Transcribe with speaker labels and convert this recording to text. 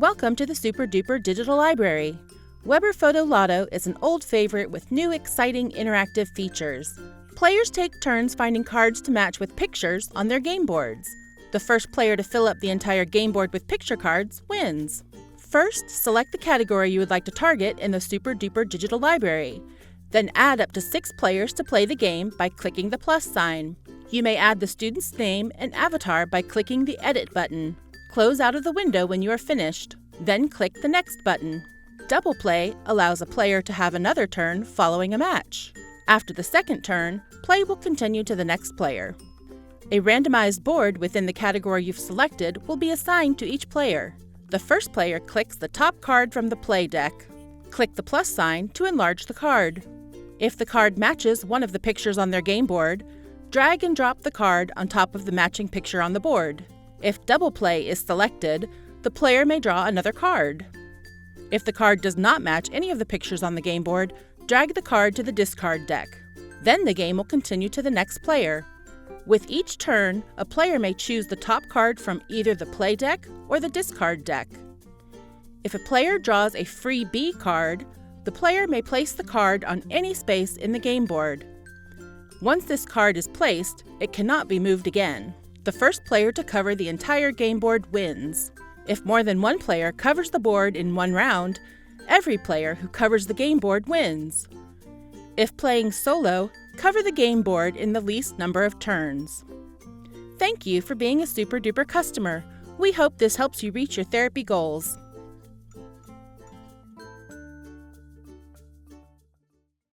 Speaker 1: Welcome to the Super Duper Digital Library. Weber Photo Lotto is an old favorite with new exciting interactive features. Players take turns finding cards to match with pictures on their game boards. The first player to fill up the entire game board with picture cards wins. First, select the category you would like to target in the Super Duper Digital Library. Then add up to 6 players to play the game by clicking the plus sign. You may add the student's name and avatar by clicking the Edit button. Close out of the window when you are finished. Then click the Next button. Double play allows a player to have another turn following a match. After the second turn, play will continue to the next player. A randomized board within the category you've selected will be assigned to each player. The first player clicks the top card from the play deck. Click the plus sign to enlarge the card. If the card matches one of the pictures on their game board, drag and drop the card on top of the matching picture on the board. If double play is selected, the player may draw another card. If the card does not match any of the pictures on the game board, drag the card to the discard deck. Then the game will continue to the next player. With each turn, a player may choose the top card from either the play deck or the discard deck. If a player draws a free B card, the player may place the card on any space in the game board. Once this card is placed, it cannot be moved again. The first player to cover the entire game board wins. If more than one player covers the board in one round, every player who covers the game board wins. If playing solo, cover the game board in the least number of turns. Thank you for being a Super Duper customer. We hope this helps you reach your therapy goals.